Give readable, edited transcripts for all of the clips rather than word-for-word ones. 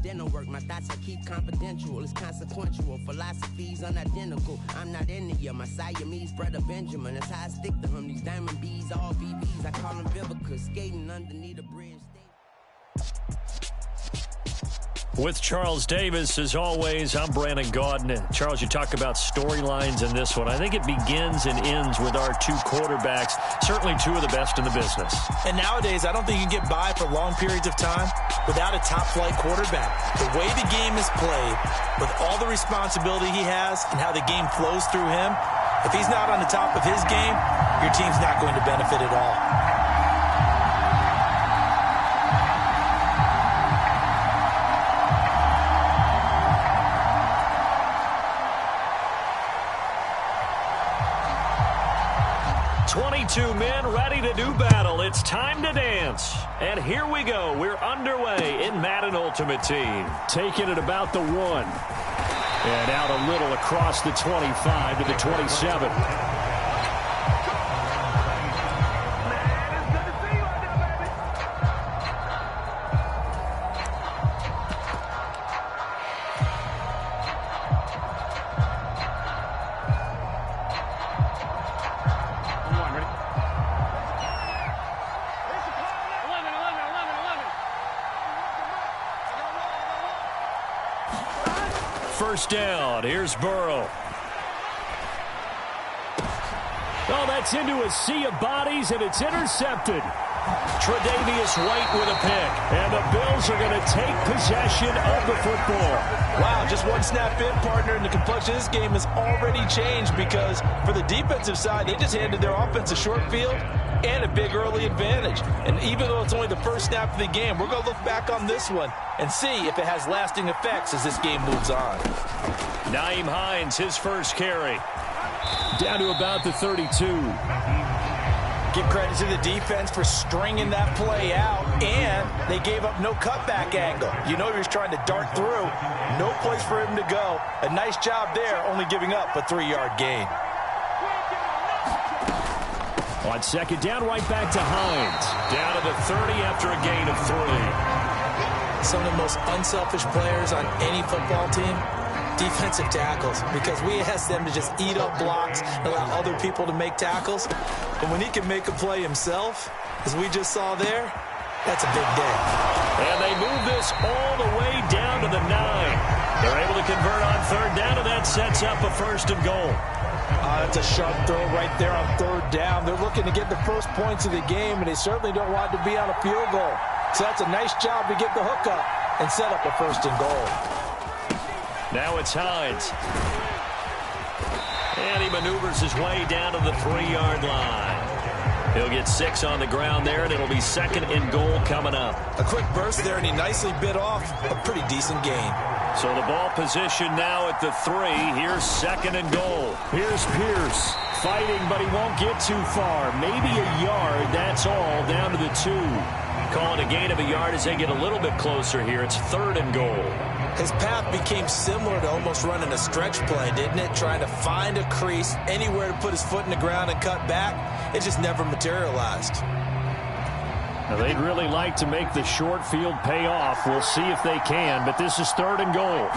dinner work. My thoughts I keep confidential. It's consequential. Philosophies unidentical. I'm not India. My Siamese brother Benjamin. That's how I stick to him. These diamond bees, all VVs. I call them Vivica. Skating underneath a bridge. With Charles Davis, as always, I'm Brandon Gaudin. Charles, you talk about storylines in this one. I think it begins and ends with our two quarterbacks, certainly two of the best in the business. And nowadays, I don't think you can get by for long periods of time without a top-flight quarterback. The way the game is played, with all the responsibility he has and how the game flows through him, if he's not on the top of his game, your team's not going to benefit at all. 22 men ready to do battle. It's time to dance. And here we go. We're underway in Madden Ultimate Team. Taking it about the 1. And out a little across the 25 to the 27. First down. Here's Burrow. Oh, that's into a sea of bodies, and it's intercepted. Tre'Davious White with a pick. And the Bills are going to take possession of the football. Wow, just one snap in, partner, and the complexion of this game has already changed because for the defensive side, they just handed their offense a short field and a big early advantage. And even though it's only the first snap of the game, we're going to look back on this one and see if it has lasting effects as this game moves on. Nyheim Hines, his first carry. Down to about the 32. Give credit to the defense for stringing that play out, and they gave up no cutback angle. You know he was trying to dart through. No place for him to go. A nice job there, only giving up a 3-yard gain. On second down, right back to Hines. Down to the 30 after a gain of 3. Some of the most unselfish players on any football team, defensive tackles, because we ask them to just eat up blocks and allow other people to make tackles. But when he can make a play himself, as we just saw there, that's a big day. And they move this all the way down to the 9. They're able to convert on third down, and that sets up a first and goal. That's a sharp throw right there on third down. They're looking to get the first points of the game, and they certainly don't want to be on a field goal. So that's a nice job to get the hook up and set up a first and goal. Now it's Hines. And he maneuvers his way down to the 3-yard line. He'll get 6 on the ground there, and it'll be second and goal coming up. A quick burst there, and he nicely bit off a pretty decent gain. So the ball position now at the 3. Here's second and goal. Here's Pierce fighting, but he won't get too far. Maybe a yard, that's all, down to the 2. Calling a gain of a yard as they get a little bit closer here. It's third and goal. His path became similar to almost running a stretch play, didn't it? Trying to find a crease, anywhere to put his foot in the ground and cut back. It just never materialized. Now they'd really like to make the short field pay off. We'll see if they can, but this is third and goal.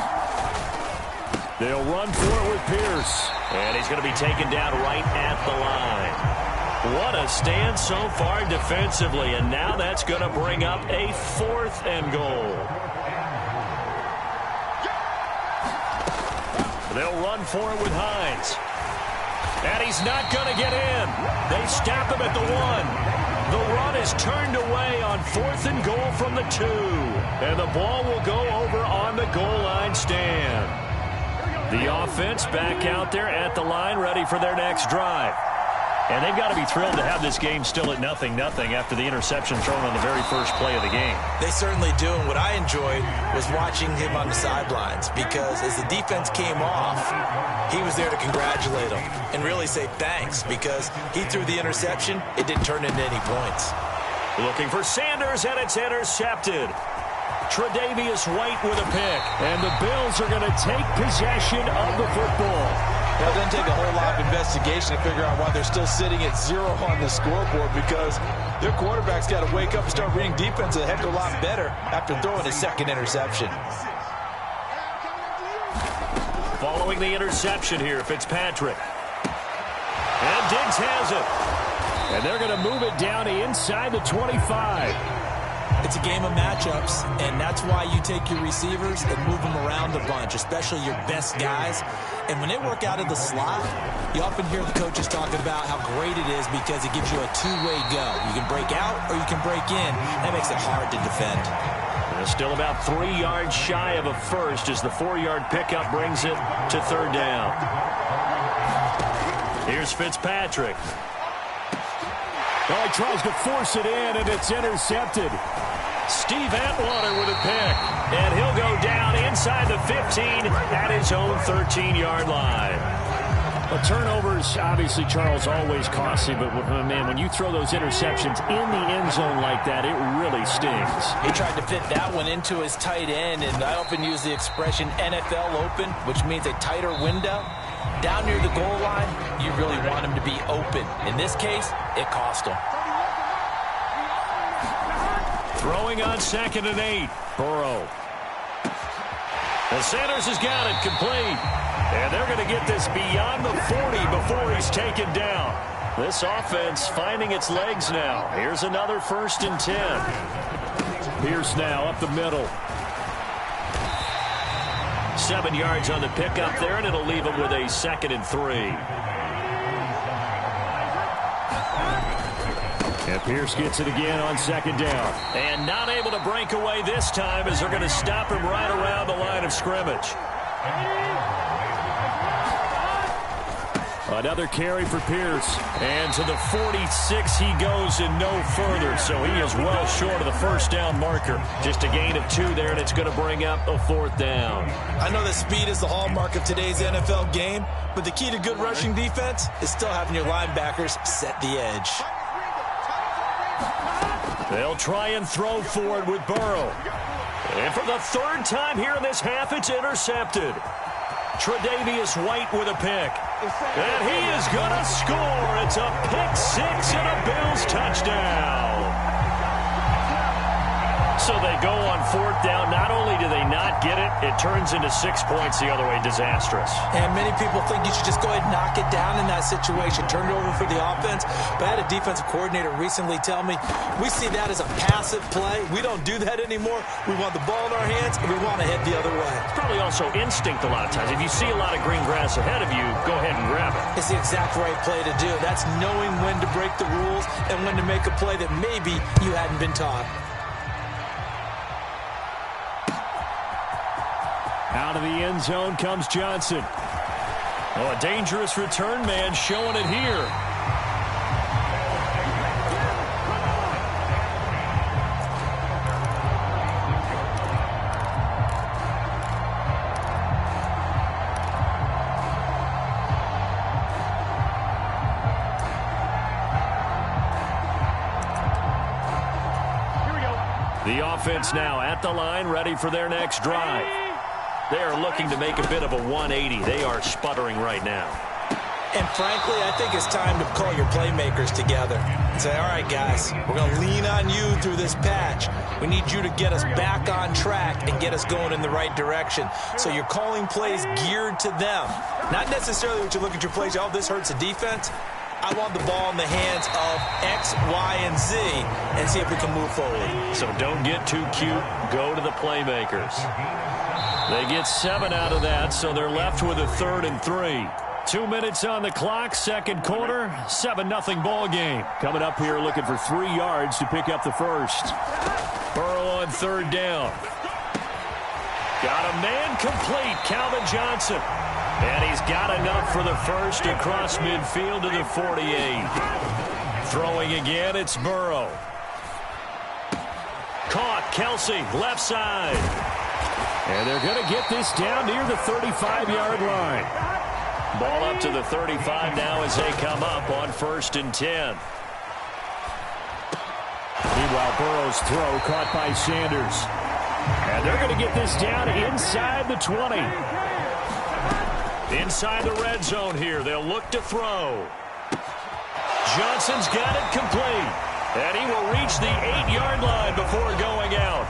They'll run for it with Pierce. And he's going to be taken down right at the line. What a stand so far defensively, and now that's going to bring up a fourth and goal. They'll run for it with Hines. And he's not going to get in. They stop him at the 1. The run is turned away on fourth and goal from the 2. And the ball will go over on the goal line stand. The offense back out there at the line, ready for their next drive. And they've got to be thrilled to have this game still at 0-0 after the interception thrown on the very first play of the game. They certainly do, and what I enjoyed was watching him on the sidelines, because as the defense came off, he was there to congratulate them and really say thanks, because he threw the interception. It didn't turn into any points. Looking for Sanders, and it's intercepted. Tre'Davious White with a pick, and the Bills are going to take possession of the football. It doesn't take a whole lot of investigation to figure out why they're still sitting at 0 on the scoreboard, because their quarterback's got to wake up and start reading defense a heck of a lot better after throwing his second interception. Following the interception here, Fitzpatrick. And Diggs has it. And they're going to move it down to inside the 25. It's a game of matchups, and that's why you take your receivers and move them around a bunch, especially your best guys. And when they work out of the slot, you often hear the coaches talk about how great it is because it gives you a two-way go. You can break out or you can break in. That makes it hard to defend. Still about 3 yards shy of a first as the 4-yard pickup brings it to third down. Here's Fitzpatrick. Oh, he tries to force it in, and it's intercepted. Steve Atwater with a pick, and he'll go down inside the 15 at his own 13-yard line. Well, turnovers, obviously, Charles, always costly, but, man, when you throw those interceptions in the end zone like that, it really stings. He tried to fit that one into his tight end, and I often use the expression NFL open, which means a tighter window. Down near the goal line, you really want him to be open. In this case, it cost him. Throwing on 2nd and 8. Burrow. And Sanders has got it complete. And they're going to get this beyond the 40 before he's taken down. This offense finding its legs now. Here's another 1st and 10. Pierce now up the middle. 7 yards on the pickup there, and it'll leave him with a 2nd and 3. And Pierce gets it again on 2nd down. And not able to break away this time as they're going to stop him right around the line of scrimmage. Another carry for Pierce. And to the 46 he goes and no further. So he is well short of the first down marker. Just a gain of 2 there, and it's going to bring up a 4th down. I know that speed is the hallmark of today's NFL game, but the key to good rushing defense is still having your linebackers set the edge. They'll try and throw forward with Burrow. And for the 3rd time here in this half, it's intercepted. Tre'Davious White with a pick. And he is going to score. It's a pick 6 and a Bills touchdown. So they go on 4th down. Not only do they not get it, it turns into 6 points the other way. Disastrous. And many people think you should just go ahead and knock it down in that situation. Turn it over for the offense. But I had a defensive coordinator recently tell me, we see that as a passive play. We don't do that anymore. We want the ball in our hands, and we want to head the other way. It's probably also instinct a lot of times. If you see a lot of green grass ahead of you, go ahead and grab it. It's the exact right play to do. That's knowing when to break the rules and when to make a play that maybe you hadn't been taught. Out of the end zone comes Johnson. Oh, a dangerous return man showing it here. The offense now at the line, ready for their next drive. They are looking to make a bit of a 180. They are sputtering right now. And frankly, I think it's time to call your playmakers together and say, all right, guys, we're going to lean on you through this patch. We need you to get us back on track and get us going in the right direction. So you're calling plays geared to them. Not necessarily when you look at your plays, oh, this hurts the defense. I want the ball in the hands of X, Y, and Z and see if we can move forward. So don't get too cute. Go to the playmakers. They get 7 out of that, so they're left with a 3rd and 3. 2 minutes on the clock, second quarter, 7-0 ball game. Coming up here looking for 3 yards to pick up the first. Burrow on 3rd down. Got a man complete, Calvin Johnson. And he's got enough for the first across midfield to the 48. Throwing again, it's Burrow. Caught, Kelsey, left side. And they're going to get this down near the 35-yard line. Ball up to the 35 now as they come up on 1st and 10. Meanwhile, Burrow's throw caught by Sanders. And they're going to get this down inside the 20. Inside the red zone here, they'll look to throw. Johnson's got it complete. And he will reach the 8-yard line before going out.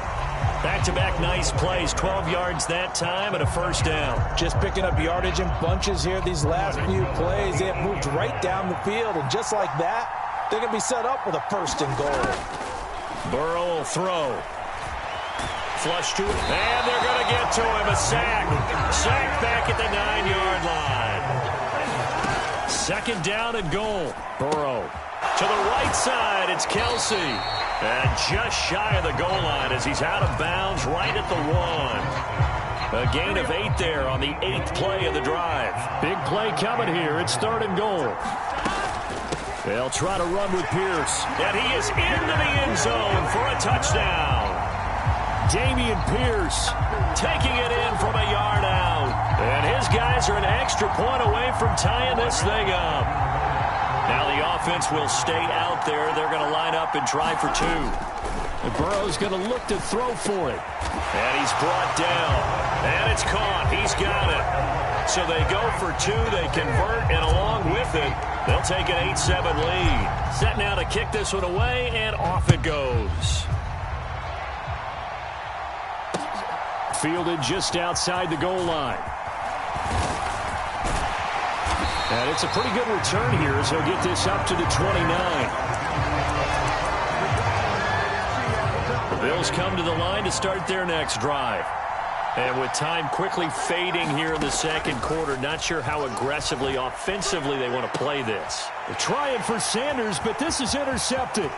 Back-to-back nice plays, 12 yards that time and a first down. Just picking up yardage in bunches here these last few plays. They have moved right down the field, and just like that, they're going to be set up with a first and goal. Burrow will throw. Flush to it, and they're going to get to him. A sack. Sack back at the 9-yard line. Second down and goal. Burrow. To the right side, it's Kelsey. And just shy of the goal line as he's out of bounds right at the 1. A gain of 8 there on the 8th play of the drive. Big play coming here. It's third and goal. They'll try to run with Pierce. And he is into the end zone for a touchdown. Dameon Pierce taking it in from a yard out. And his guys are an extra point away from tying this thing up. Now the offense will stay out there. They're going to line up and try for 2. And Burrow's going to look to throw for it. And he's brought down. And it's caught. He's got it. So they go for 2. They convert, and along with it, they'll take an 8-7 lead. Set now to kick this one away, and off it goes. Fielded just outside the goal line. And it's a pretty good return here as he'll get this up to the 29. The Bills come to the line to start their next drive. And with time quickly fading here in the second quarter, not sure how aggressively, offensively they want to play this. They're trying for Sanders, but this is intercepted.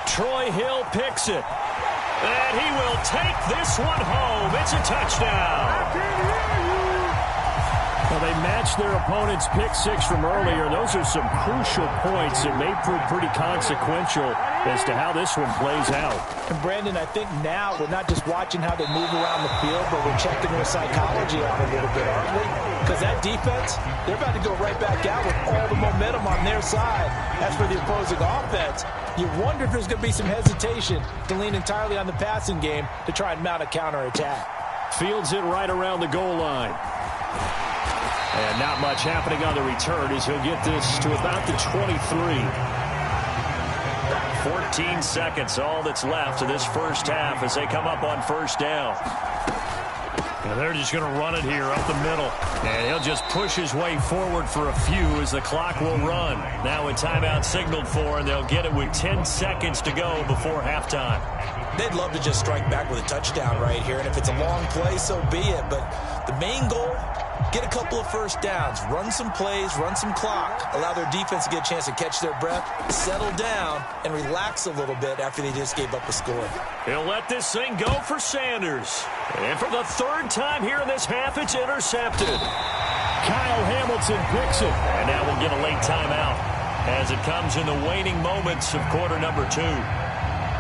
Troy Hill picks it. And he will take this one home. It's a touchdown. Well, they matched their opponent's pick 6 from earlier. Those are some crucial points that may prove pretty consequential as to how this one plays out. And Brandon, I think now we're not just watching how they move around the field, but we're checking their psychology out a little bit, aren't we? Because that defense, they're about to go right back out with all the momentum on their side. As for the opposing offense, you wonder if there's going to be some hesitation to lean entirely on the passing game to try and mount a counterattack. Fields it right around the goal line. And not much happening on the return as he'll get this to about the 23. 14 seconds, all that's left of this first half as they come up on first down. And they're just going to run it here up the middle. And he'll just push his way forward for a few as the clock will run. Now with timeout signaled for, and they'll get it with 10 seconds to go before halftime. They'd love to just strike back with a touchdown right here. And if it's a long play, so be it. But the main goal, get a couple of first downs, run some plays, run some clock, allow their defense to get a chance to catch their breath, settle down, and relax a little bit after they just gave up a score. He'll let this thing go for Sanders. And for the 3rd time here in this half, it's intercepted. Kyle Hamilton picks it. And now we'll get a late timeout as it comes in the waning moments of quarter number 2.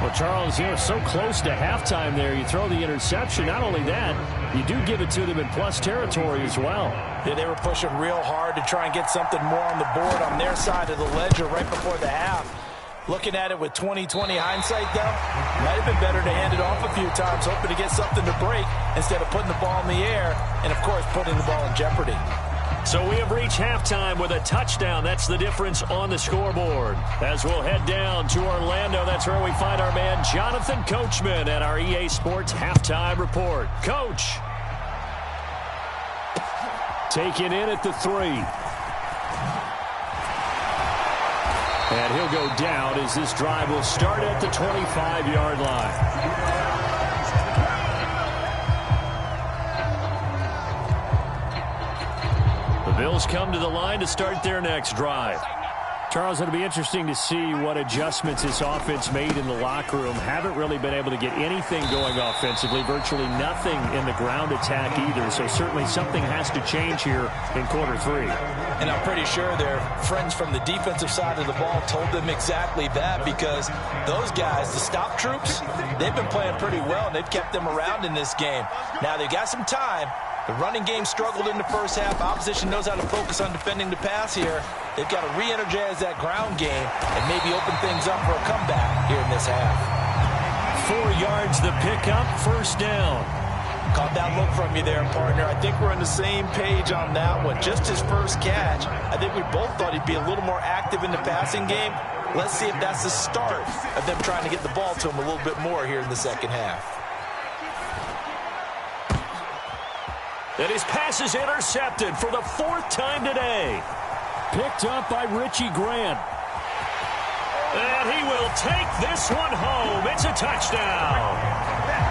Well, Charles, you know, so close to halftime there. You throw the interception. Not only that, you do give it to them in plus territory as well. Yeah, they were pushing real hard to try and get something more on the board on their side of the ledger right before the half. Looking at it with 20/20 hindsight, though, might have been better to hand it off a few times, hoping to get something to break instead of putting the ball in the air and, of course, putting the ball in jeopardy. So we have reached halftime with a touchdown. That's the difference on the scoreboard. As we'll head down to Orlando, that's where we find our man Jonathan Coachman at our EA Sports Halftime Report. Coach. Taken in at the 3. And he'll go down as this drive will start at the 25-yard line. Bills come to the line to start their next drive. Charles, it'll be interesting to see what adjustments this offense made in the locker room. Haven't really been able to get anything going offensively, virtually nothing in the ground attack either. So certainly something has to change here in quarter 3. And I'm pretty sure their friends from the defensive side of the ball told them exactly that, because those guys, the stop troops, they've been playing pretty well, and they've kept them around in this game. Now they've got some time. The running game struggled in the first half. Opposition knows how to focus on defending the pass here. They've got to re-energize that ground game and maybe open things up for a comeback here in this half. 4 yards the pickup, first down. Caught that look from you there, partner. I think we're on the same page on that one. Just his first catch, I think we both thought he'd be a little more active in the passing game. Let's see if that's the start of them trying to get the ball to him a little bit more here in the second half. And his pass is intercepted for the 4th time today. Picked up by Richie Grant. And he will take this one home. It's a touchdown.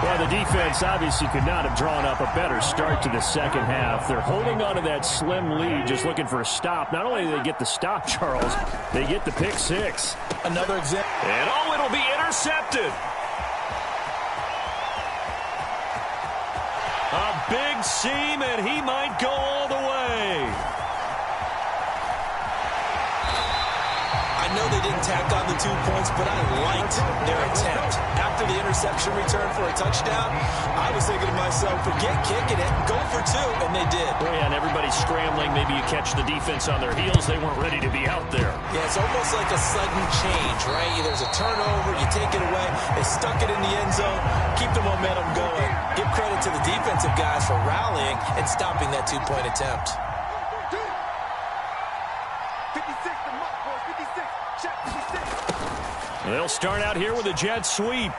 Well, the defense obviously could not have drawn up a better start to the second half. They're holding on to that slim lead, just looking for a stop. Not only do they get the stop, Charles, they get the pick six. Another example. And it'll be intercepted. A big seam, and he might go all the way. I know they didn't tack on the 2 points, but I liked their attempt. After the interception return for a touchdown, I was thinking to myself, forget kicking it, go for 2, and they did. Oh, yeah, and everybody's scrambling. Maybe you catch the defense on their heels. They weren't ready to be out there. Yeah, it's almost like a sudden change, right? There's a turnover, you take it away, they stuck it in the end zone, keep the momentum going. Give credit to the defensive guys for rallying and stopping that 2-point attempt. They'll start out here with a jet sweep.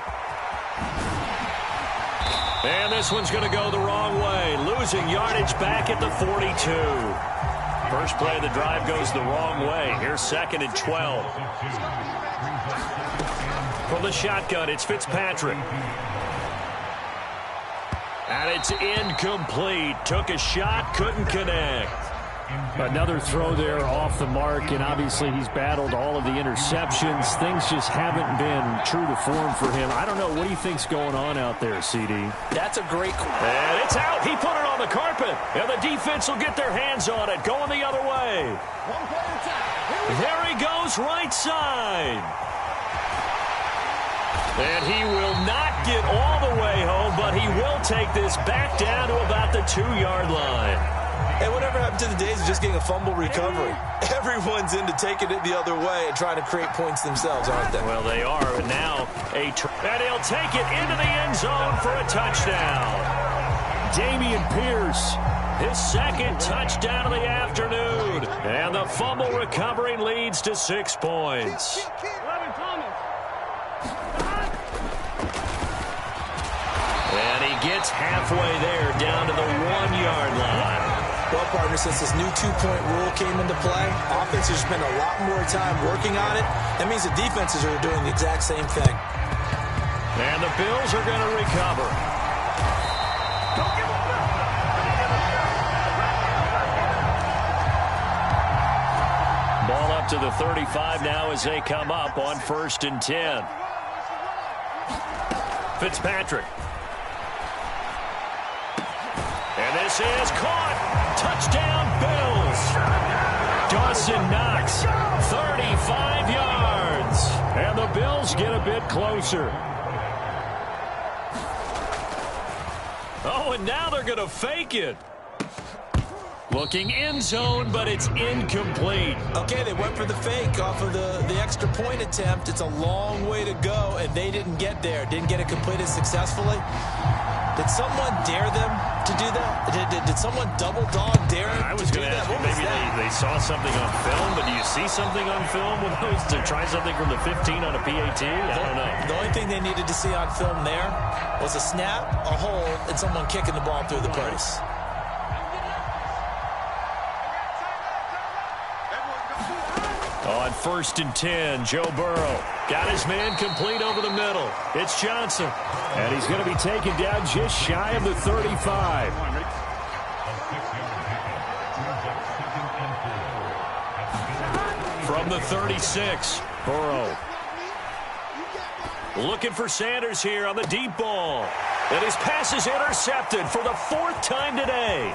And this one's going to go the wrong way. Losing yardage back at the 42. First play of the drive goes the wrong way. Here's 2nd and 12. From the shotgun, it's Fitzpatrick. And it's incomplete. Took a shot, couldn't connect. Another throw there off the mark, and obviously he's battled all of the interceptions. Things just haven't been true to form for him. I don't know. What do you think's going on out there, CD? That's a great call. And it's out. He put it on the carpet. And the defense will get their hands on it. Going the other way. There he goes, right side. And he will not get all the way home, but he will take this back down to about the 2-yard line. Hey, whatever happened to the days of just getting a fumble recovery? Everyone's into taking it the other way and trying to create points themselves, aren't they? Well, they are. And now, and he'll take it into the end zone for a touchdown. Damian Pierce, his 2nd touchdown of the afternoon. And the fumble recovering leads to 6 points. And he gets halfway there, down to the 1-yard line. Well, partner, since this new 2-point rule came into play, offenses spend a lot more time working on it. That means the defenses are doing the exact same thing. And the Bills are going to recover. Ball up to the 35 now as they come up on 1st and 10. Fitzpatrick. And this is caught. Touchdown, Bills. Dawson Knox, 35 yards. And the Bills get a bit closer. Oh, and now they're going to fake it. Looking end zone, but it's incomplete. Okay, they went for the fake off of the extra point attempt. It's a long way to go, and they didn't get there. Didn't get it completed successfully. Did someone dare them to do that? Did someone double dog dare them? I was going to ask you, maybe they saw something on film, but do you see something on film with those to try something from the 15 on a PAT? I don't know. The only thing they needed to see on film there was a snap, a hold, and someone kicking the ball through the place. On 1st and 10, Joe Burrow got his man complete over the middle. It's Johnson. And he's going to be taken down just shy of the 35. From the 36, Burrow. Looking for Sanders here on the deep ball. And his pass is intercepted for the 4th time today.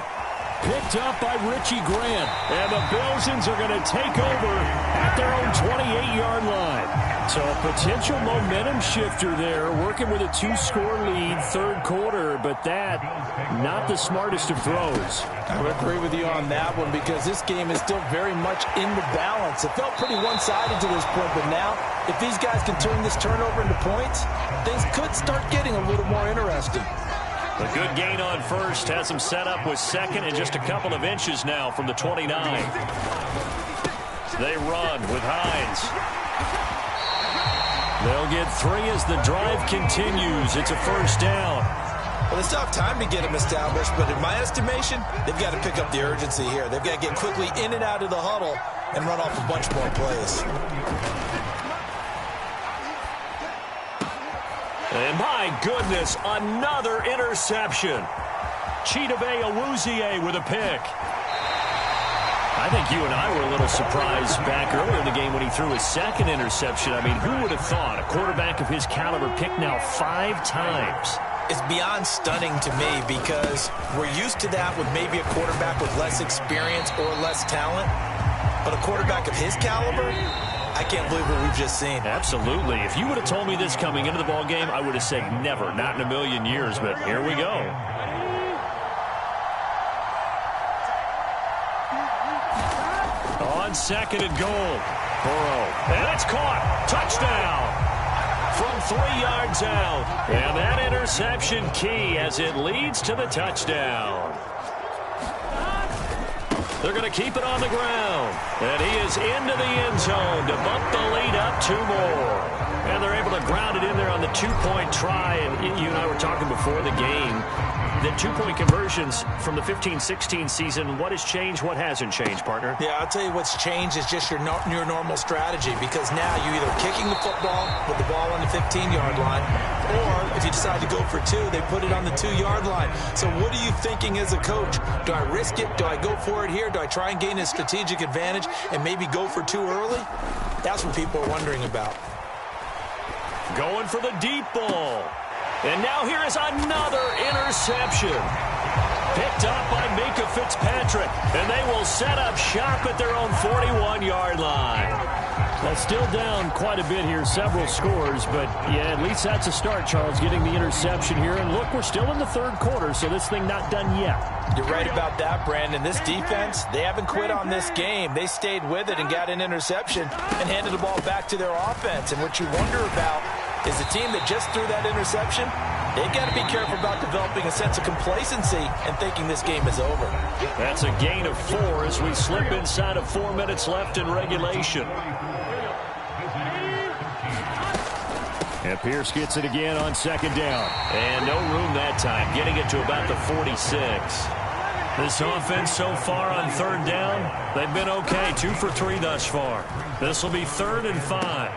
Picked up by Richie Grant. And the Bills are going to take over at their own 28-yard line. So a potential momentum shifter there, working with a 2-score lead, 3rd quarter, but that, not the smartest of throws. I would agree with you on that one because this game is still very much in the balance. It felt pretty one-sided to this point, but now, if these guys can turn this turnover into points, things could start getting a little more interesting. A good gain on first has him set up with second and just a couple of inches now from the 29. They run with Hines. They'll get 3 as the drive continues. It's a first down. Well, it's tough time to get them established, but in my estimation, they've got to pick up the urgency here. They've got to get quickly in and out of the huddle and run off a bunch more plays. And my goodness, another interception. Chidobe Awuzie with a pick. I think you and I were a little surprised back earlier in the game when he threw his second interception. I mean, who would have thought a quarterback of his caliber picked now 5 times? It's beyond stunning to me because we're used to that with maybe a quarterback with less experience or less talent. But a quarterback of his caliber, I can't believe what we've just seen. Absolutely. If you would have told me this coming into the ball game, I would have said never, not in a million years. But here we go. On second and goal. Burrow. And it's caught. Touchdown. From 3 yards out. And that interception key as it leads to the touchdown. They're going to keep it on the ground. And he is into the end zone to bump the lead up 2 more. And they're able to ground it in there on the 2-point try. And you and I were talking before the game. The 2-point conversions from the 15-16 season, what has changed, what hasn't changed, partner? Yeah, I'll tell you what's changed is just your normal strategy, because now you're either kicking the football with the ball on the 15-yard line, or if you decide to go for 2, they put it on the 2-yard line. So what are you thinking as a coach? Do I risk it? Do I go for it here? Do I try and gain a strategic advantage and maybe go for 2 early? That's what people are wondering about. Going for the deep ball. And now here is another interception. Picked up by Minkah Fitzpatrick. And they will set up shop at their own 41-yard line. Well, still down quite a bit here, several scores. But, yeah, at least that's a start, Charles, getting the interception here. And, look, we're still in the 3rd quarter, so this thing not done yet. You're right about that, Brandon. This defense, they haven't quit on this game. They stayed with it and got an interception and handed the ball back to their offense. And what you wonder about is the team that just threw that interception, they've got to be careful about developing a sense of complacency and thinking this game is over. That's a gain of 4 as we slip inside of 4 minutes left in regulation. And Pierce gets it again on 2nd down. And no room that time, getting it to about the 46. This offense so far on 3rd down, they've been okay, 2 for 3 thus far. This will be 3rd and 5.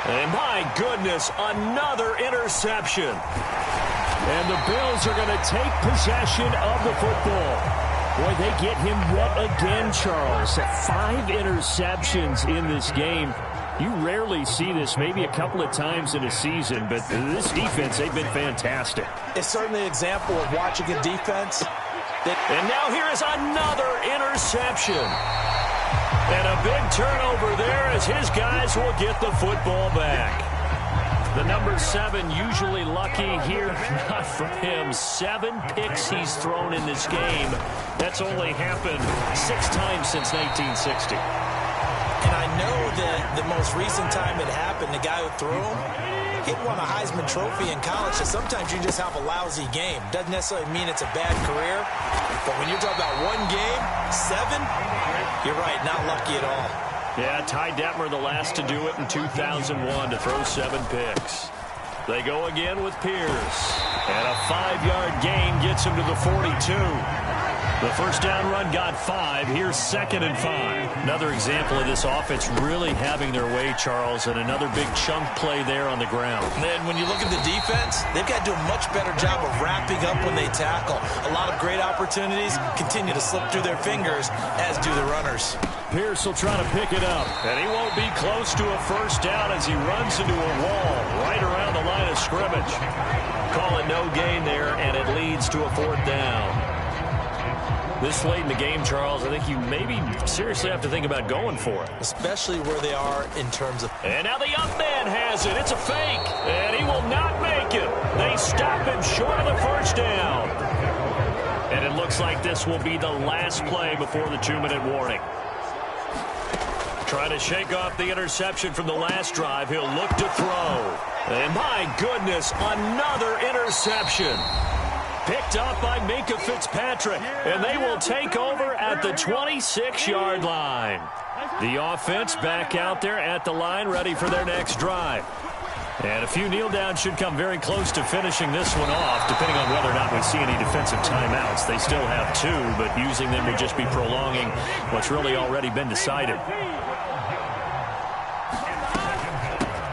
And my goodness, another interception. And the Bills are going to take possession of the football. Boy, they get him yet again, Charles. 5 interceptions in this game. You rarely see this, maybe a couple of times in a season, but this defense, they've been fantastic. It's certainly an example of watching a defense. And now here is another interception. And a big turnover there as his guys will get the football back. The number 7 usually lucky here. Not for him. 7 picks he's thrown in this game. That's only happened 6 times since 1960. And I know that the most recent time it happened, the guy who threw him, he won a Heisman Trophy in college. So sometimes you just have a lousy game. Doesn't necessarily mean it's a bad career. But when you're talking about 1 game, 7, you're right, not lucky at all. Yeah, Ty Detmer, the last to do it in 2001, to throw 7 picks. They go again with Pierce. And a 5-yard gain gets him to the 42. The first down run got 5. Here's 2nd and 5. Another example of this offense really having their way, Charles, and another big chunk play there on the ground. And then when you look at the defense, they've got to do a much better job of wrapping up when they tackle. A lot of great opportunities continue to slip through their fingers, as do the runners. Pierce will try to pick it up, and he won't be close to a first down as he runs into a wall right around the line of scrimmage. Call it no gain there, and it leads to a 4th down. This late in the game, Charles, I think you maybe seriously have to think about going for it. Especially where they are in terms of... And now the young man has it. It's a fake, and he will not make it. They stop him short of the first down. And it looks like this will be the last play before the 2-minute warning. Trying to shake off the interception from the last drive. He'll look to throw. And my goodness, another interception. Picked up by Minkah Fitzpatrick, and they will take over at the 26-yard line. The offense back out there at the line, ready for their next drive. And a few kneel downs should come very close to finishing this one off, depending on whether or not we see any defensive timeouts. They still have 2, but using them would just be prolonging what's really already been decided.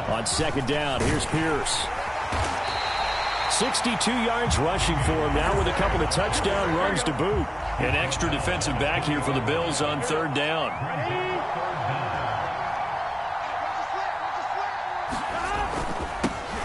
On second down, here's Pierce. 62 yards rushing for him now with a couple of touchdown runs to boot. An extra defensive back here for the Bills on third down.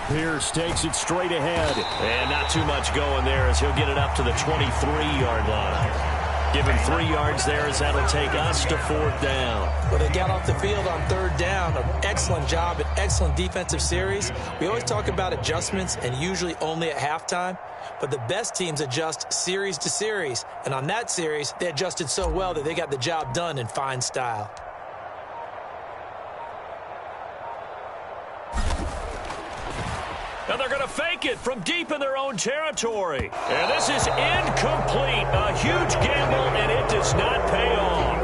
Pierce takes it straight ahead. And not too much going there as he'll get it up to the 23-yard line. Give him 3 yards there as that'll take us to fourth down. Well, they got off the field on third down. An excellent job, an excellent defensive series. We always talk about adjustments and usually only at halftime. But the best teams adjust series to series. And on that series, they adjusted so well that they got the job done in fine style. And they're going to fake it from deep in their own territory. And this is incomplete. A huge gamble, and it does not pay off.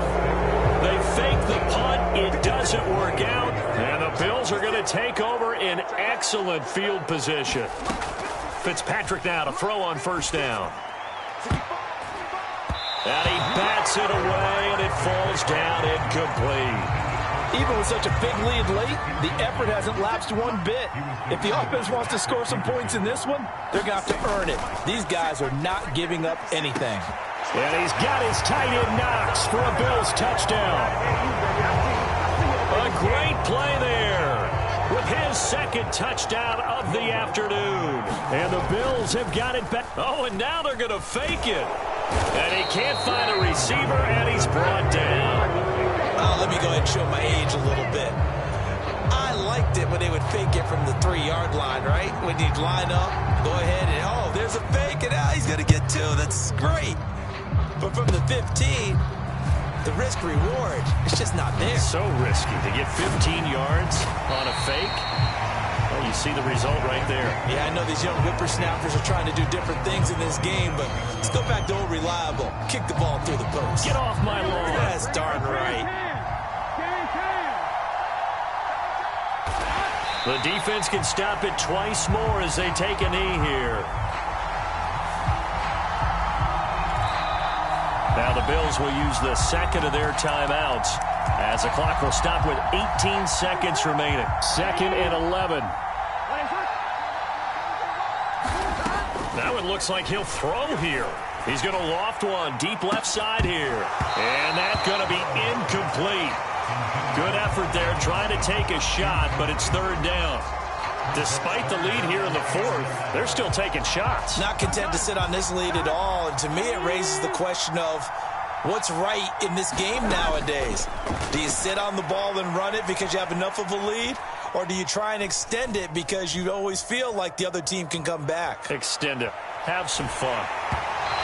They fake the punt. It doesn't work out. And the Bills are going to take over in excellent field position. Fitzpatrick now to throw on first down. And he bats it away, and it falls down incomplete. Even with such a big lead late, the effort hasn't lapsed one bit. If the offense wants to score some points in this one, they're going to have to earn it. These guys are not giving up anything. And he's got his tight end Knox for a Bills touchdown. A great play there with his second touchdown of the afternoon. And the Bills have got it back. Oh, and now they're going to fake it. And he can't find a receiver, and he's brought down. Let me go ahead and show my age a little bit. I liked it when they would fake it from the 3-yard line, right? When you'd line up, go ahead and, oh, there's a fake, and he's going to get 2. That's great. But from the 15, the risk-reward, it's just not there. So risky to get 15 yards on a fake. Well, you see the result right there. Yeah, I know these young whippersnappers are trying to do different things in this game, but let's go back to old reliable. Kick the ball through the post. Get off my lawn. That's darn right. The defense can stop it twice more as they take a knee here. Now the Bills will use the second of their timeouts as the clock will stop with 18 seconds remaining. 2nd and 11. Now it looks like he'll throw here. He's going to loft one deep left side here. And that's going to be incomplete. Good effort there trying to take a shot, but it's third down. Despite the lead here in the fourth, they're still taking shots. Not content to sit on this lead at all. And to me, it raises the question of what's right in this game nowadays. Do you sit on the ball and run it because you have enough of a lead? Or do you try and extend it because you always feel like the other team can come back? Extend it. Have some fun.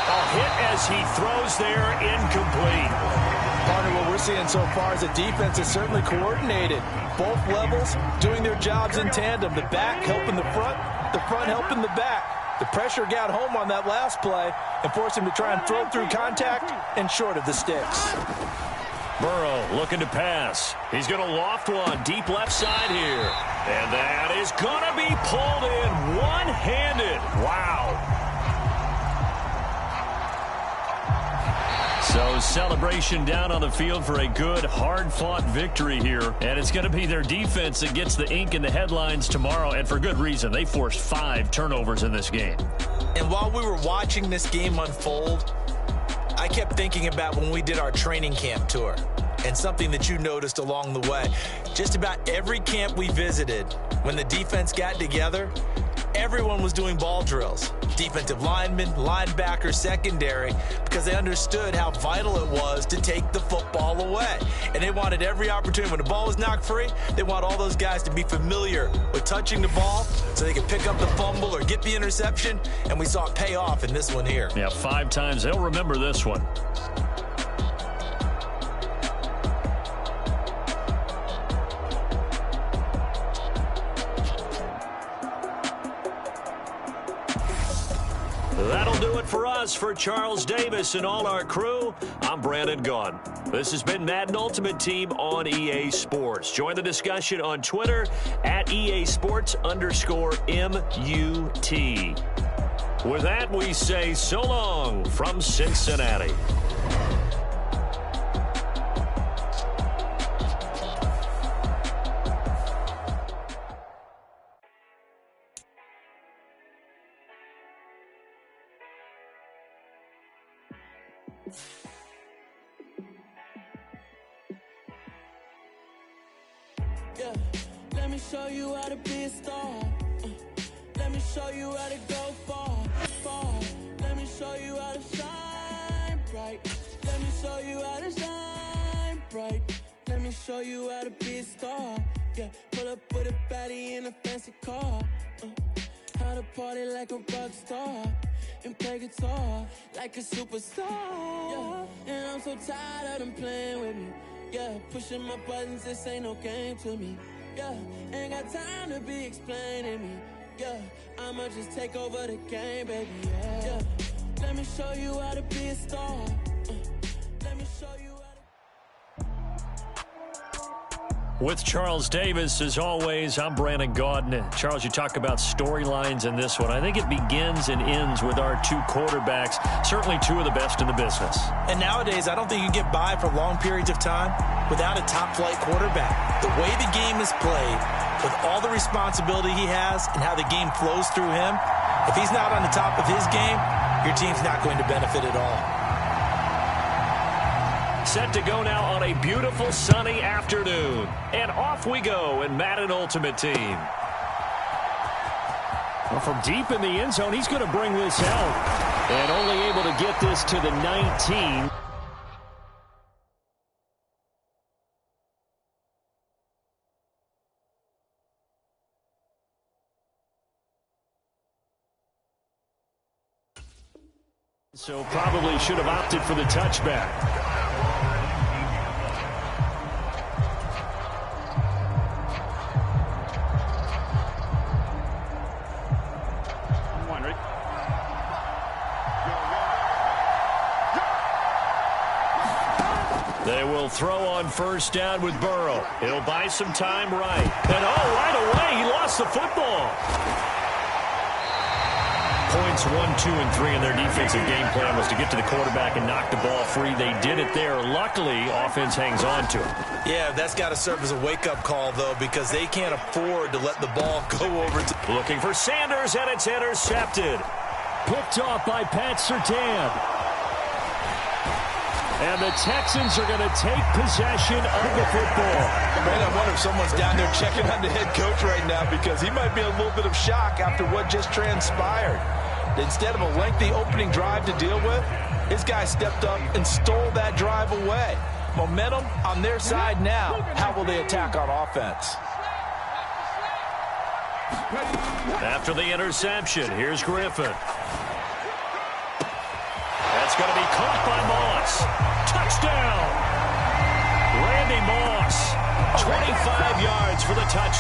A hit as he throws there, incomplete. Partner, what we're seeing so far is the defense is certainly coordinated. Both levels doing their jobs in tandem. The back helping the front helping the back. The pressure got home on that last play and forced him to try and throw through contact and short of the sticks. Burrow looking to pass. He's going to loft one deep left side here. And that is going to be pulled in one-handed. Wow. So celebration down on the field for a good, hard-fought victory here. And it's going to be their defense that gets the ink in the headlines tomorrow, and for good reason. They forced 5 turnovers in this game. And while we were watching this game unfold, I kept thinking about when we did our training camp tour and something that you noticed along the way. Just about every camp we visited, when the defense got together, everyone was doing ball drills. Defensive linemen, linebacker, secondary, because they understood how vital it was to take the football away. And they wanted every opportunity. When the ball was knocked free, they want all those guys to be familiar with touching the ball so they could pick up the fumble or get the interception. And we saw it pay off in this one here. Yeah, 5 times. They'll remember this one. That'll do it for us. For Charles Davis and all our crew, I'm Brandon Gaudin. This has been Madden Ultimate Team on EA Sports. Join the discussion on Twitter at EA Sports_MUT. With that, we say so long from Cincinnati. Yeah, let me show you how to be a star. Let me show you how to go far, far. Let me show you how to shine bright. Let me show you how to shine bright. Let me show you how to be a star. Yeah, pull up with a baddie in a fancy car. How to party like a rock star and play guitar like a superstar. Yeah, and I'm so tired of them playing with me. Yeah, pushing my buttons, this ain't no game to me. Yeah, ain't got time to be explaining me. Yeah, I'ma just take over the game, baby. Yeah, let me show you how to be a star. Let me show you how to... With Charles Davis, as always, I'm Brandon Gaudin. Charles, you talk about storylines in this one. I think it begins and ends with our two quarterbacks, certainly two of the best in the business. And nowadays, I don't think you can get by for long periods of time without a top-flight quarterback. The way the game is played, with all the responsibility he has and how the game flows through him, if he's not on the top of his game, your team's not going to benefit at all. Set to go now on a beautiful sunny afternoon. And off we go in Madden Ultimate Team. Well, from deep in the end zone, he's going to bring this out. And only able to get this to the 19. So probably should have opted for the touchback. They will throw on first down with Burrow. He'll buy some time right. And right away, he lost the football. Points 1, 2, and 3 in their defensive game plan was to get to the quarterback and knock the ball free. They did it there. Luckily, offense hangs on to it. Yeah, that's got to serve as a wake-up call, though, because they can't afford to let the ball go over to... Looking for Sanders, and it's intercepted. Picked off by Pat Surtain. And the Texans are going to take possession of the football. Man, I wonder if someone's down there checking on the head coach right now because he might be in a little bit of shock after what just transpired. Instead of a lengthy opening drive to deal with, his guy stepped up and stole that drive away. Momentum on their side now. How will they attack on offense? After the interception, here's Griffin. That's going to be caught by Moss. Touchdown! Randy Moss, 25 yards for the touchdown.